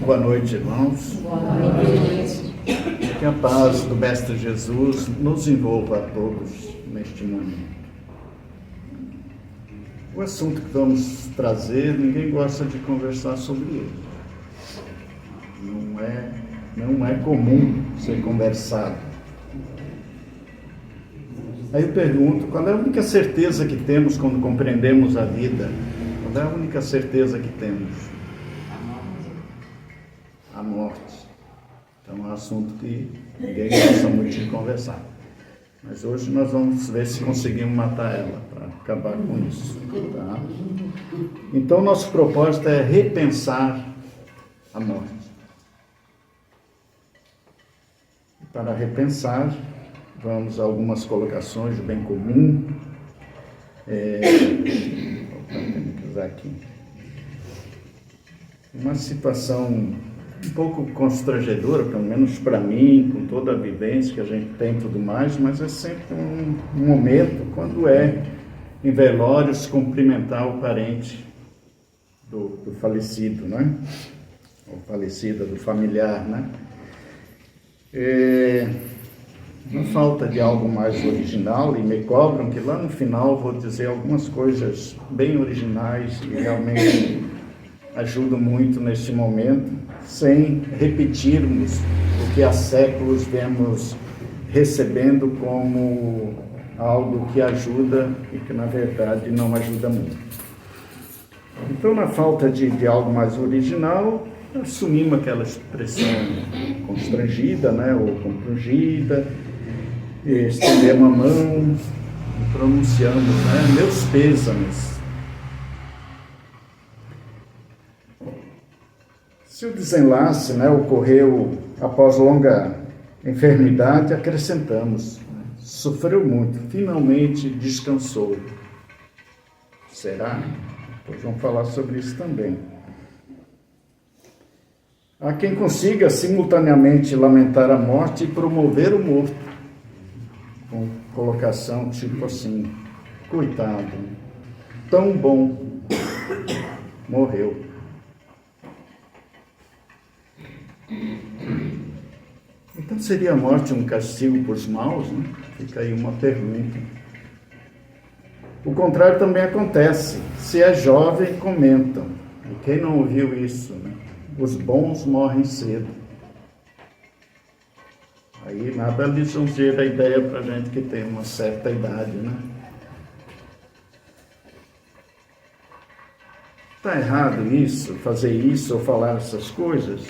Boa noite, irmãos. Boa noite. Que a paz do Mestre Jesus nos envolva a todos neste momento. O assunto que vamos trazer, ninguém gosta de conversar sobre ele. Não é comum ser conversado. Aí eu pergunto, qual é a única certeza que temos quando compreendemos a vida? Qual é a única certeza que temos? A morte. Então é um assunto que ninguém gosta muito de conversar. Mas hoje nós vamos ver se conseguimos matar ela, para acabar com isso. Tá? Então nosso propósito é repensar a morte. Para repensar, vamos a algumas colocações do bem comum. Tenho que usar aqui. Uma situação um pouco constrangedora, pelo menos para mim, com toda a vivência que a gente tem e tudo mais, mas é sempre um momento, quando é em velório, se cumprimentar o parente do falecido, né? Ou falecida, do familiar, né? Na falta de algo mais original, e me cobram que lá no final vou dizer algumas coisas bem originais e realmente ajudam muito neste momento, sem repetirmos o que há séculos vemos recebendo como algo que ajuda e que na verdade não ajuda muito. Então, na falta de algo mais original, assumimos aquela expressão constrangida, né, ou compungida, estendemos a mão, pronunciamos, né, meus pêsames. Se o desenlace, né, ocorreu após longa enfermidade, acrescentamos, sofreu muito, finalmente descansou. Será? Depois vamos falar sobre isso também. Há quem consiga simultaneamente lamentar a morte e promover o morto, com colocação tipo assim, coitado, tão bom, morreu. Então seria a morte um castigo por os maus, né? Fica aí uma pergunta. O contrário também acontece. Se é jovem, comentam. E quem não ouviu isso, né? Os bons morrem cedo. Aí nada lisonjeira a ideia para gente que tem uma certa idade, né? Está errado isso, fazer isso ou falar essas coisas?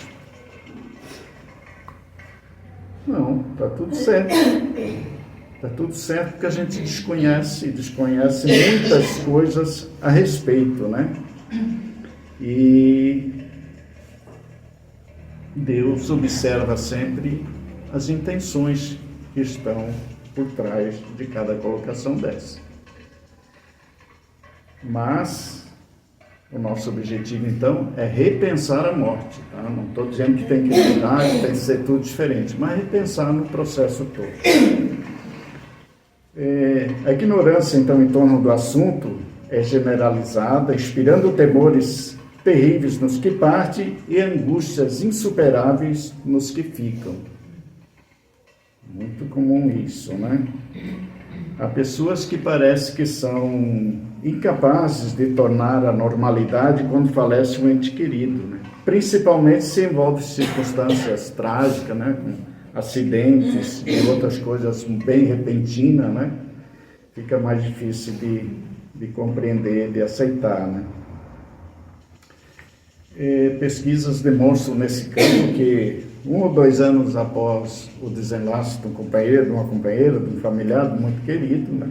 Não, está tudo certo. Está tudo certo porque a gente desconhece muitas coisas a respeito, né? E Deus observa sempre as intenções que estão por trás de cada colocação dessa. Mas o nosso objetivo, então, é repensar a morte. Tá? Não estou dizendo que tem que mudar, que tem que ser tudo diferente, mas repensar no processo todo. A ignorância, então, em torno do assunto é generalizada, inspirando temores terríveis nos que partem e angústias insuperáveis nos que ficam. Muito comum isso, né? Há pessoas que parece que são incapazes de tornar a normalidade quando falece um ente querido, né? Principalmente se envolve circunstâncias trágicas, né? Com acidentes e outras coisas bem repentinas, né? Fica mais difícil de compreender, de aceitar, né? Pesquisas demonstram nesse campo que 1 ou 2 anos após o desenlace de um companheiro, de uma companheira, de um familiar muito querido, né?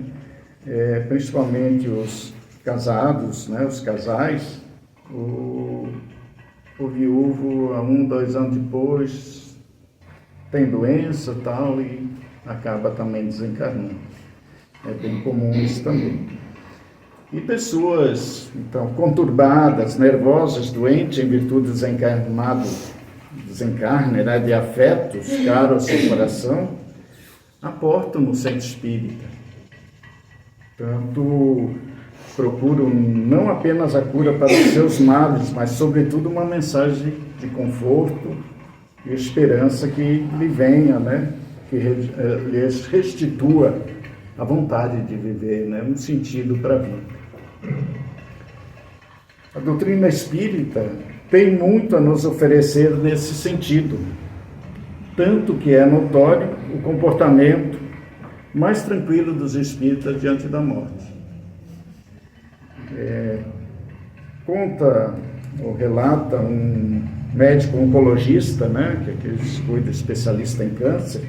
Principalmente os casados, né? Os casais, o viúvo, 1, 2 anos depois, tem doença e tal, e acaba também desencarnando. É bem comum isso também. E pessoas, então, conturbadas, nervosas, doentes, em virtude do desencarne, né, de afetos caros ao seu coração, aportam no centro espírita. Tanto procuram não apenas a cura para os seus males, mas, sobretudo, uma mensagem de conforto e esperança que lhe venha, né? Que lhes restitua a vontade de viver, né? Um sentido para a vida. A doutrina espírita tem muito a nos oferecer nesse sentido, tanto que é notório o comportamento mais tranquilo dos espíritas diante da morte. Conta ou relata um médico oncologista, né, que é aquele cuida especialista em câncer,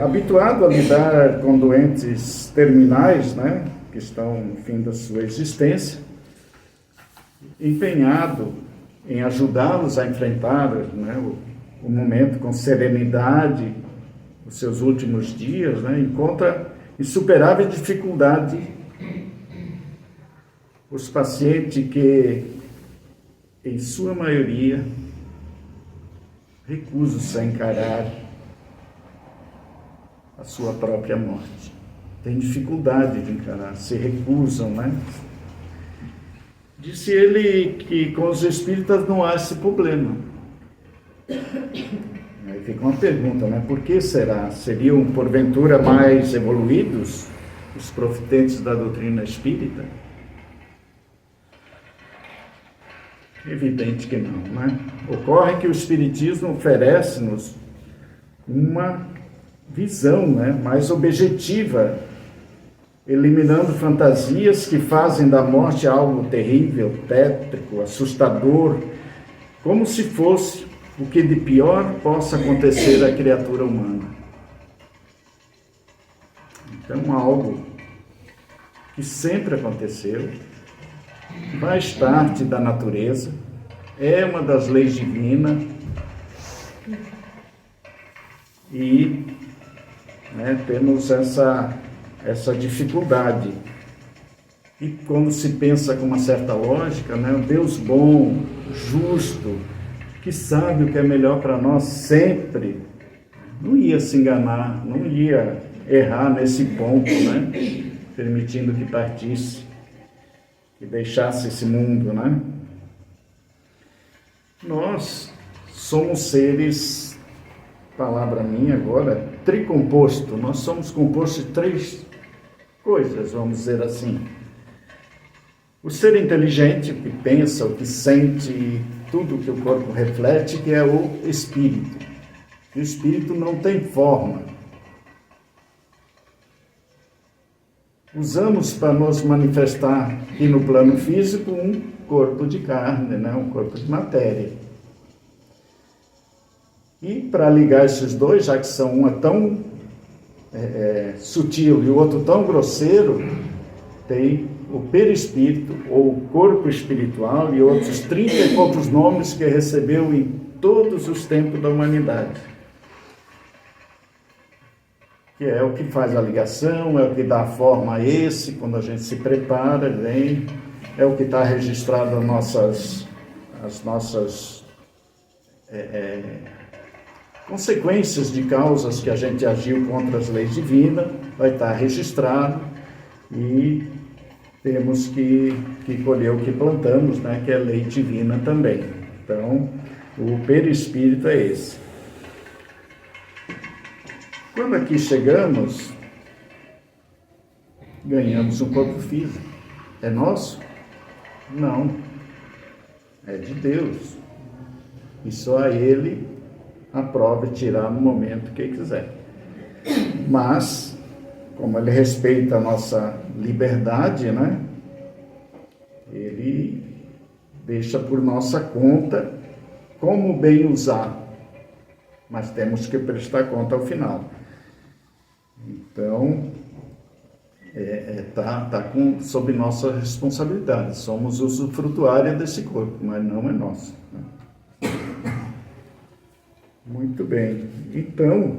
habituado a lidar com doentes terminais, né, que estão no fim da sua existência, empenhado em ajudá-los a enfrentar, né, o momento com serenidade, os seus últimos dias, né, encontra insuperável dificuldade os pacientes que, em sua maioria, recusam-se a encarar a sua própria morte. Tem dificuldade de encarar, se recusam, né? Disse ele que com os espíritas não há esse problema. Aí fica uma pergunta, né? Por que será? Seriam, porventura, mais evoluídos os profetas da doutrina espírita? Evidente que não, né? Ocorre que o Espiritismo oferece-nos uma visão, né, mais objetiva, eliminando fantasias que fazem da morte algo terrível, tétrico, assustador, como se fosse o que de pior possa acontecer à criatura humana. Então, algo que sempre aconteceu, faz parte da natureza, é uma das leis divinas e, né, temos essa dificuldade. E quando se pensa com uma certa lógica, né, um Deus bom, justo, que sabe o que é melhor para nós sempre, não ia se enganar, não ia errar nesse ponto, né, permitindo que partisse e deixasse esse mundo, né? Nós somos seres, palavra minha agora, tricomposto. Nós somos compostos de três coisas, vamos dizer assim. O ser inteligente, o que pensa, o que sente, tudo que o corpo reflete, que é o espírito. O espírito não tem forma. Usamos para nos manifestar aqui no plano físico um corpo de carne, né? Um corpo de matéria. E para ligar esses dois, já que são uma tão sutil e o outro tão grosseiro, tem o perispírito, ou o corpo espiritual, e outros 30 e poucos nomes que recebeu em todos os tempos da humanidade. Que é o que faz a ligação, é o que dá forma a esse, quando a gente se prepara, vem, é o que está registrado as nossas consequências de causas que a gente agiu contra as leis divinas, vai estar registrado e temos que colher o que plantamos, né, que é lei divina também. Então, o perispírito é esse. Quando aqui chegamos, ganhamos um corpo físico. É nosso? Não. É de Deus. E só a Ele aprova tirar no momento que quiser. Mas, como Ele respeita a nossa liberdade, né? Ele deixa por nossa conta como bem usar. Mas temos que prestar conta ao final. Então, tá sob nossa responsabilidade. Somos usufrutuários desse corpo, mas não é nosso, né? Muito bem. Então,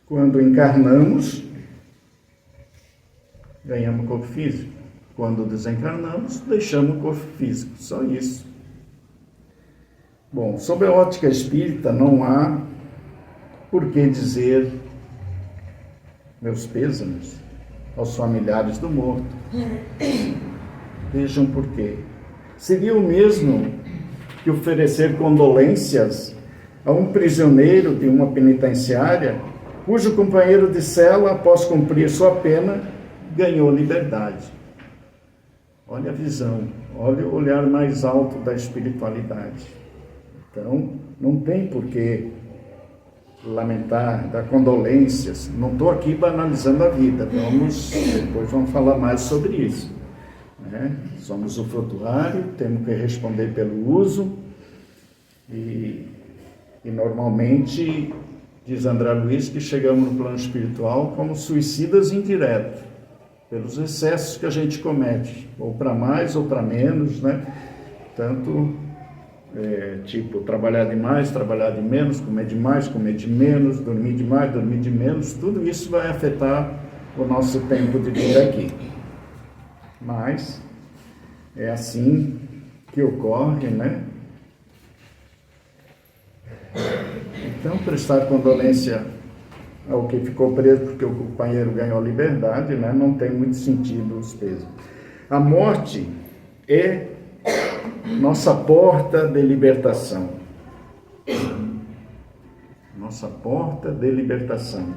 quando encarnamos, ganhamos corpo físico. Quando desencarnamos, deixamos o corpo físico. Só isso. Bom, sobre a ótica espírita, não há por que dizer meus pêsames. aos familiares do morto. Vejam por quê. Seria o mesmo que oferecer condolências a um prisioneiro de uma penitenciária cujo companheiro de cela, após cumprir sua pena, ganhou liberdade. Olha a visão, olha o olhar mais alto da espiritualidade. Então, não tem por que lamentar, dar condolências. Não estou aqui banalizando a vida, depois vamos falar mais sobre isso. Né? Somos o frutuário, temos que responder pelo uso e normalmente, diz André Luiz, que chegamos no plano espiritual como suicidas indiretos, pelos excessos que a gente comete, ou para mais ou para menos, né? Tanto, trabalhar demais, trabalhar de menos, comer demais, comer de menos, dormir demais, dormir de menos, tudo isso vai afetar o nosso tempo de vida aqui. Mas é assim que ocorre, né? Então, prestar condolência ao que ficou preso porque o companheiro ganhou a liberdade, né? Não tem muito sentido os pesos. A morte é nossa porta de libertação. Nossa porta de libertação.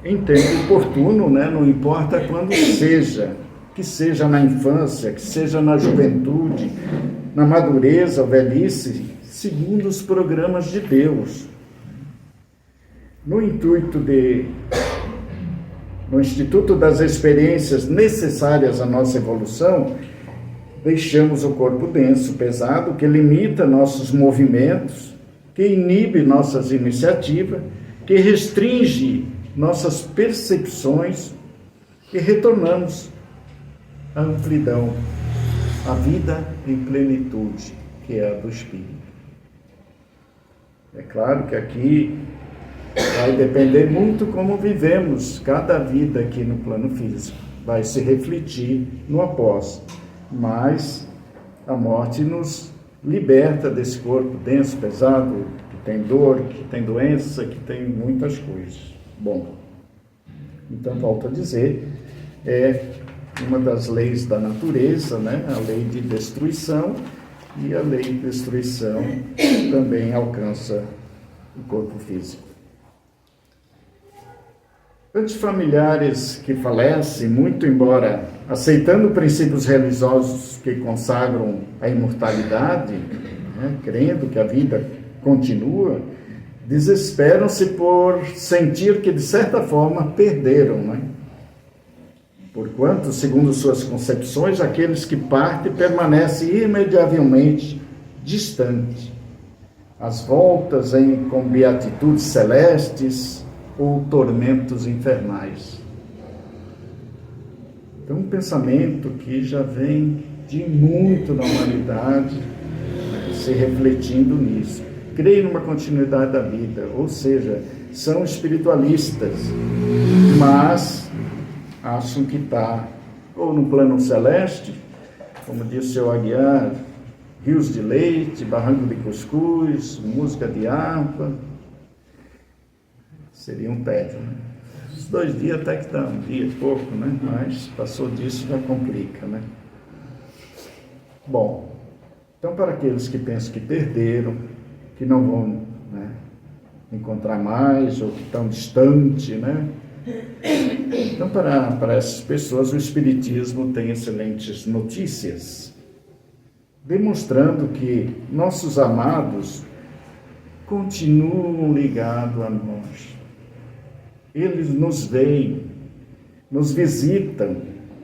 Em tempo oportuno, né? Não importa quando seja, que seja na infância, que seja na juventude, na madureza, velhice, segundo os programas de Deus. No Instituto das Experiências necessárias à nossa evolução, deixamos o corpo denso, pesado, que limita nossos movimentos, que inibe nossas iniciativas, que restringe nossas percepções, e retornamos à amplidão, à vida em plenitude, que é a do Espírito. É claro que aqui vai depender muito como vivemos cada vida aqui no plano físico. Vai se refletir no após. Mas a morte nos liberta desse corpo denso, pesado, que tem dor, que tem doença, que tem muitas coisas. Bom, então volto a dizer, é uma das leis da natureza, né? A lei de destruição, e a lei de destruição também alcança o corpo físico. Tantos familiares que falecem, muito embora aceitando princípios religiosos que consagram a imortalidade, né, crendo que a vida continua, desesperam-se por sentir que, de certa forma, perderam, né? Porquanto, segundo suas concepções, aqueles que partem permanecem irremediavelmente distantes, às voltas com beatitudes celestes ou tormentos infernais. Então, um pensamento que já vem de muito na humanidade, né, se refletindo nisso. Creem numa continuidade da vida, ou seja, são espiritualistas, mas acham que está ou no plano celeste, como disse o seu Aguiar, rios de leite, barranco de cuscuz, música de harpa. Seria um tédio, né? Os 2 dias até que dá, um dia e pouco, né? Mas passou disso já complica, né? Bom, então para aqueles que pensam que perderam, que não vão, né, encontrar mais, ou que estão distantes, né? Então, para essas pessoas, o Espiritismo tem excelentes notícias, demonstrando que nossos amados continuam ligados a nós. Eles nos veem, nos visitam,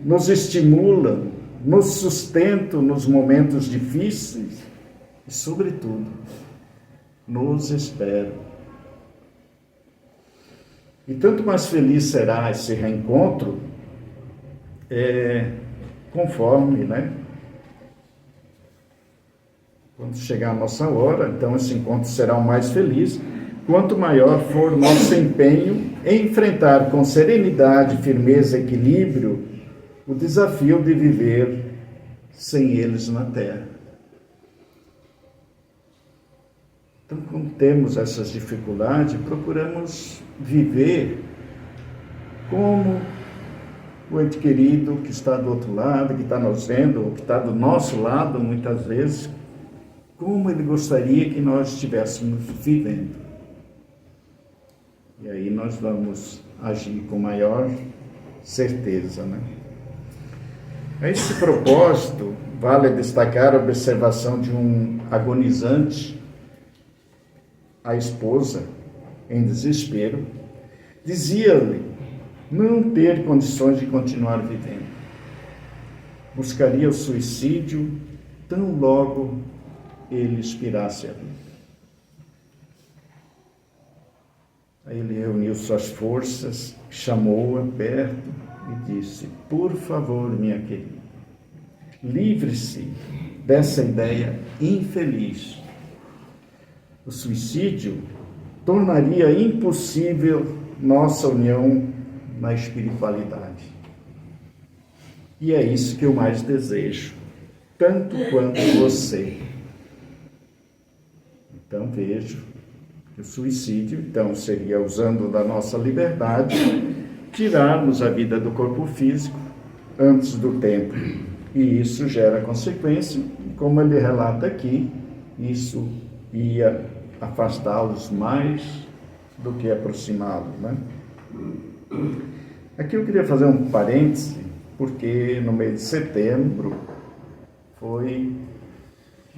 nos estimulam, nos sustentam nos momentos difíceis e, sobretudo, nos esperam. E tanto mais feliz será esse reencontro, conforme, né? Quando chegar a nossa hora, então esse encontro será o mais feliz, quanto maior for o nosso empenho em enfrentar com serenidade, firmeza e equilíbrio o desafio de viver sem eles na Terra. Então, quando temos essas dificuldades, procuramos viver como o ente querido que está do outro lado, que está nos vendo, ou que está do nosso lado, muitas vezes, como ele gostaria que nós estivéssemos vivendo. E aí nós vamos agir com maior certeza, né? A esse propósito, vale destacar a observação de um agonizante, a esposa, em desespero, dizia-lhe não ter condições de continuar vivendo. Buscaria o suicídio tão logo ele expirasse a vida. Aí ele reuniu suas forças, chamou-a perto e disse: por favor, minha querida, livre-se dessa ideia infeliz. O suicídio tornaria impossível nossa união na espiritualidade. E é isso que eu mais desejo, tanto quanto você. Então vejo que o suicídio, então, seria usando da nossa liberdade, tirarmos a vida do corpo físico antes do tempo. E isso gera consequência, como ele relata aqui, isso ia afastá-los mais do que aproximá-los, né? Aqui eu queria fazer um parêntese, porque no mês de setembro foi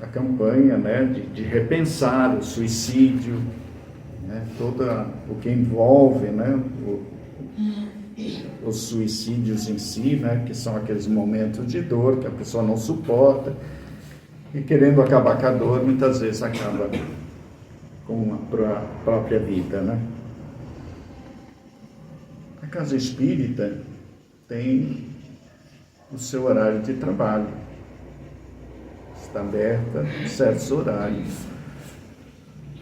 a campanha, né, de repensar o suicídio, né, todo o que envolve, né, os suicídios em si, né, que são aqueles momentos de dor que a pessoa não suporta e, querendo acabar com a dor, muitas vezes acaba com a própria vida, né? A Casa Espírita tem o seu horário de trabalho. Está aberta em certos horários.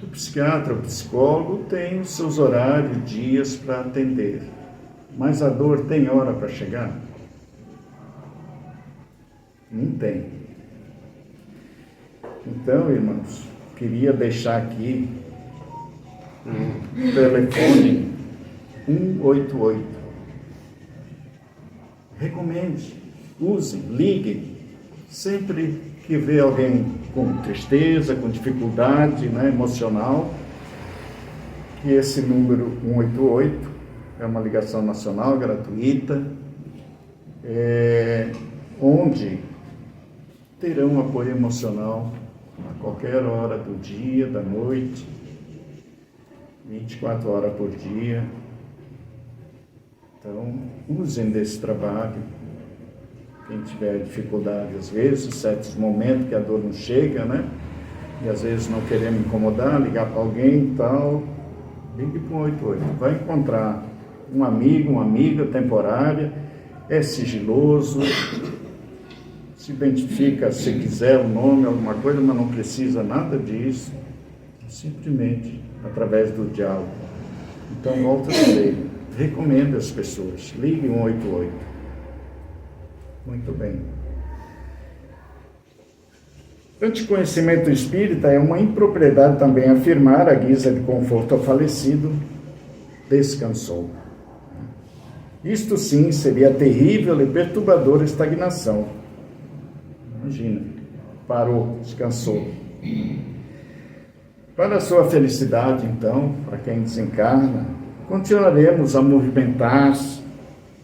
O psiquiatra, o psicólogo tem os seus horários, dias para atender. Mas a dor tem hora para chegar? Não tem. Então, irmãos, queria deixar aqui o telefone 188. Recomende, usem, liguem, sempre que vê alguém com tristeza, com dificuldade, né, emocional, que esse número 188 é uma ligação nacional gratuita, onde terão apoio emocional a qualquer hora do dia, da noite, 24 horas por dia. Então, usem desse trabalho. Quem tiver dificuldade, às vezes, certos momentos que a dor não chega, né? E às vezes não queremos incomodar, ligar para alguém e tal, ligue para o 188. Vai encontrar um amigo, uma amiga temporária, é sigiloso, se identifica, se quiser, o nome, alguma coisa, mas não precisa nada disso, simplesmente através do diálogo. Então, volto a dizer, recomendo às pessoas, ligue 188. Muito bem. Anticonhecimento espírita é uma impropriedade também afirmar, à guisa de conforto ao falecido, descansou. Isto sim seria terrível e perturbadora estagnação. Imagina, parou, descansou. Para a sua felicidade, então, para quem desencarna, continuaremos a movimentar-se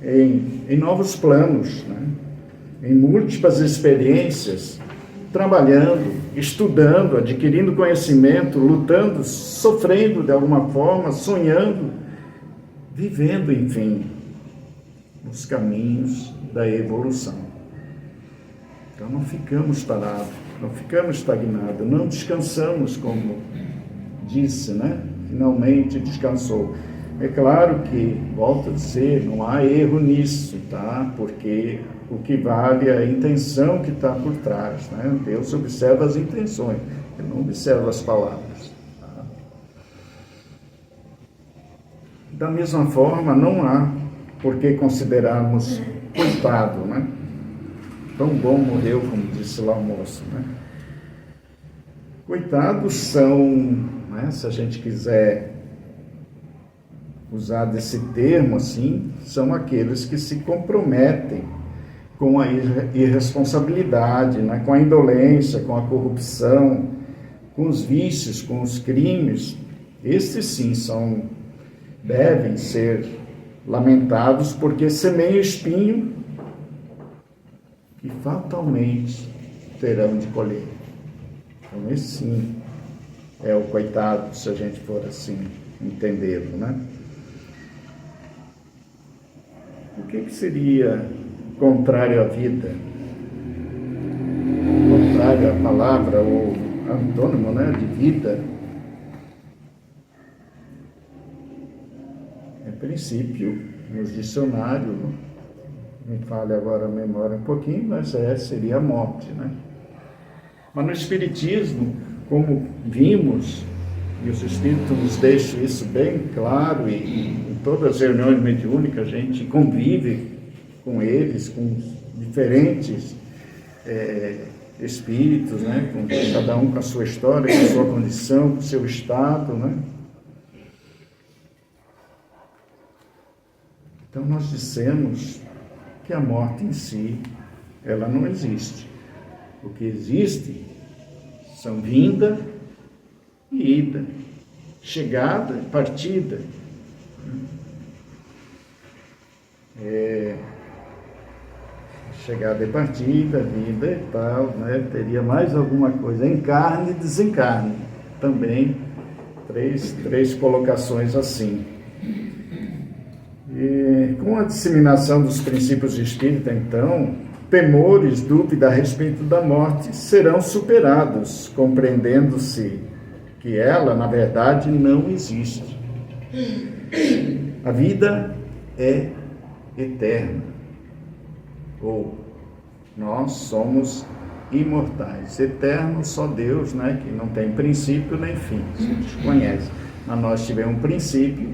em novos planos, né? Em múltiplas experiências, trabalhando, estudando, adquirindo conhecimento, lutando, sofrendo de alguma forma, sonhando, vivendo, enfim, nos caminhos da evolução. Então não ficamos parados, não ficamos estagnados, não descansamos, como disse, né? Finalmente descansou. É claro que, volto a dizer, não há erro nisso, tá? Porque o que vale é a intenção que está por trás, né? Deus observa as intenções, Ele não observa as palavras. Tá? Da mesma forma, não há por que considerarmos coitado, né? Tão bom morreu, como disse lá o moço, né? Coitados são, né, se a gente quiser usar desse termo assim, são aqueles que se comprometem com a irresponsabilidade, né? Com a indolência, com a corrupção, com os vícios, com os crimes. Estes sim devem ser lamentados, porque semeiam espinho e fatalmente terão de colher. Então esse sim é o coitado, se a gente for assim entendê-lo, né? O que seria contrário à vida? Contrário à palavra, ou antônimo, né, de vida, é princípio, nos dicionários, me falha agora a memória um pouquinho, mas seria a morte, né? Mas no Espiritismo, como vimos, e os Espíritos nos deixam isso bem claro, e em todas as reuniões mediúnicas a gente convive com eles, com diferentes espíritos, né? Com cada um com a sua história, com a sua condição, com o seu estado, né? Então nós dissemos que a morte em si, ela não existe. O que existe são vinda e ida, chegada e partida. Chegada e partida, vida e tal, né? Teria mais alguma coisa, encarne e desencarne, também três colocações assim. E com a disseminação dos princípios de espírita, então, temores, dúvida a respeito da morte serão superados, compreendendo-se que ela, na verdade, não existe. A vida é eterna, ou nós somos imortais. Eterno só Deus, né, que não tem princípio nem fim, a gente conhece. Mas nós tivemos um princípio,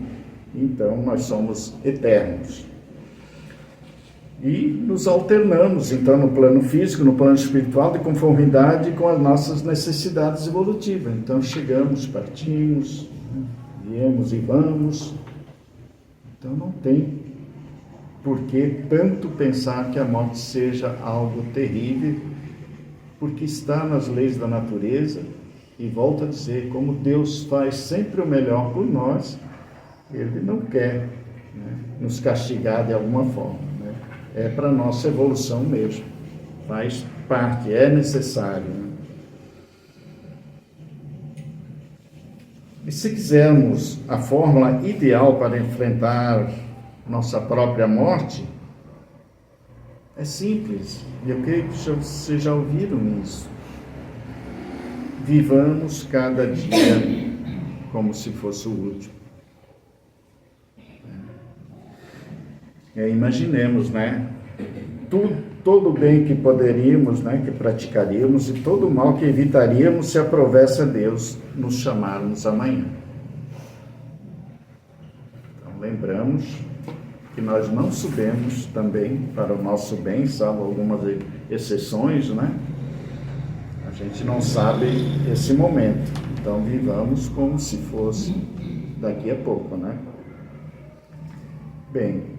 então nós somos eternos. E nos alternamos, então, no plano físico, no plano espiritual, de conformidade com as nossas necessidades evolutivas. Então, chegamos, partimos, viemos e vamos. Então, não tem por que tanto pensar que a morte seja algo terrível, porque está nas leis da natureza, e volto a dizer, como Deus faz sempre o melhor por nós, Ele não quer, né, nos castigar de alguma forma. É para a nossa evolução mesmo, faz parte, é necessário. Né? E se quisermos a fórmula ideal para enfrentar nossa própria morte, é simples, e eu creio que vocês já ouviram isso. Vivamos cada dia como se fosse o último. Imaginemos, né? Todo o bem que poderíamos, né, que praticaríamos, e todo o mal que evitaríamos se aprovesse a Deus nos chamarmos amanhã. Então, lembramos que nós não subimos também para o nosso bem, salvo algumas exceções, né? A gente não sabe esse momento. Então, vivamos como se fosse daqui a pouco, né? Bem,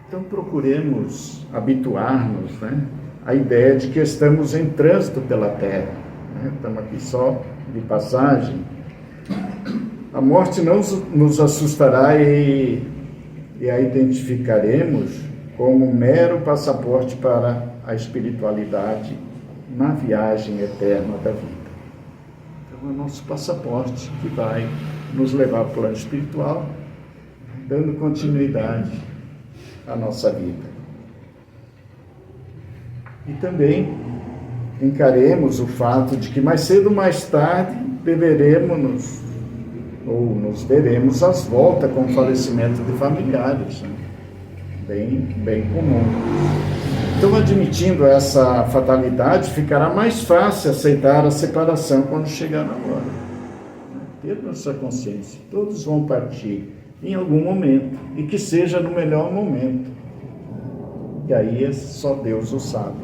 então procuremos habituar-nos, né, à ideia de que estamos em trânsito pela Terra, né? Estamos aqui só de passagem. A morte não nos assustará e a identificaremos como um mero passaporte para a espiritualidade na viagem eterna da vida. Então é o nosso passaporte que vai nos levar para o plano espiritual, dando continuidade a nossa vida. E também encaremos o fato de que mais cedo ou mais tarde nos veremos às voltas com o falecimento de familiares, né? Bem comum. Então, admitindo essa fatalidade, ficará mais fácil aceitar a separação quando chegar na hora. Ter nossa consciência, todos vão partir em algum momento, e que seja no melhor momento. E aí só Deus o sabe.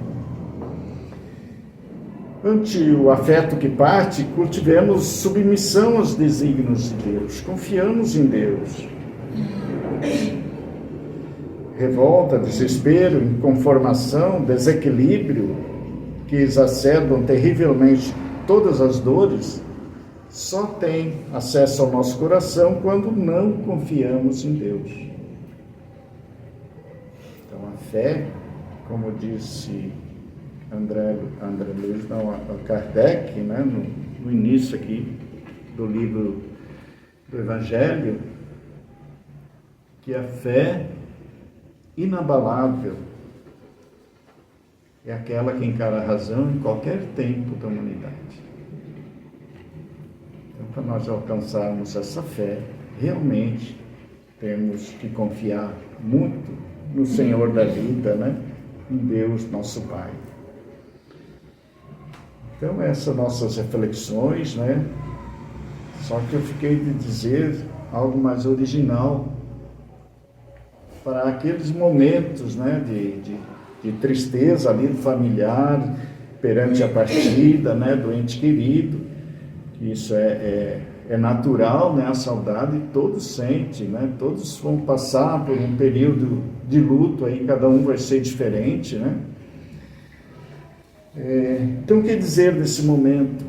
Ante o afeto que parte, cultivemos submissão aos desígnios de Deus, confiamos em Deus, Revolta, desespero, inconformação, desequilíbrio, que exacerbam terrivelmente todas as dores, só tem acesso ao nosso coração quando não confiamos em Deus. Então a fé, como disse Kardec, né, no início aqui do livro do Evangelho, que a fé inabalável é aquela que encara a razão em qualquer tempo da humanidade. Então, para nós alcançarmos essa fé, realmente temos que confiar muito no Senhor da vida, né? Em Deus, nosso Pai. Então, essas nossas reflexões, né? Só que eu fiquei de dizer algo mais original para aqueles momentos, né, de tristeza ali do familiar perante a partida, né, do ente querido. Isso é natural, né, a saudade todos sentem, né, todos vão passar por um período de luto, aí cada um vai ser diferente, né. Então, o que dizer desse momento?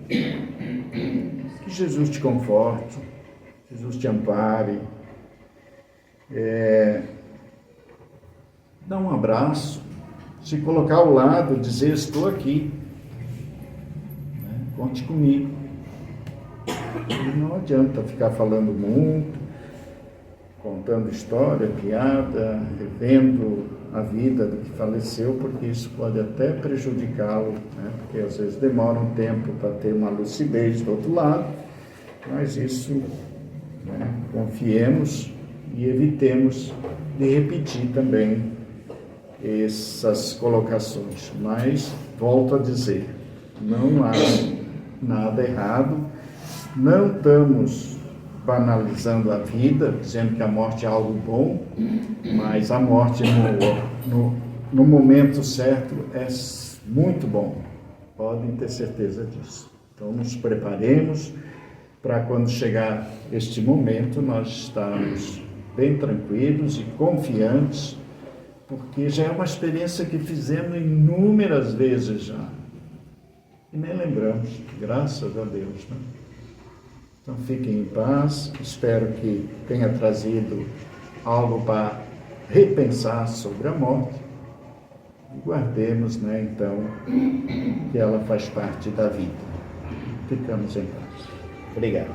Que Jesus te conforte, Jesus te ampare, dá um abraço, se colocar ao lado, dizer: estou aqui, né? Conte comigo. E não adianta ficar falando muito, contando história, piada, revendo a vida do que faleceu, porque isso pode até prejudicá-lo, né? Porque às vezes demora um tempo para ter uma lucidez do outro lado, mas isso, né, confiemos e evitemos de repetir também essas colocações. Mas, volto a dizer, não há nada errado, não estamos banalizando a vida, dizendo que a morte é algo bom, mas a morte no momento certo é muito bom, podem ter certeza disso. Então, nos preparemos para quando chegar este momento, nós estarmos bem tranquilos e confiantes, porque já é uma experiência que fizemos inúmeras vezes já, e nem lembramos, graças a Deus, né? Então fiquem em paz, espero que tenha trazido algo para repensar sobre a morte, e guardemos, né, então, que ela faz parte da vida. Ficamos em paz. Obrigado.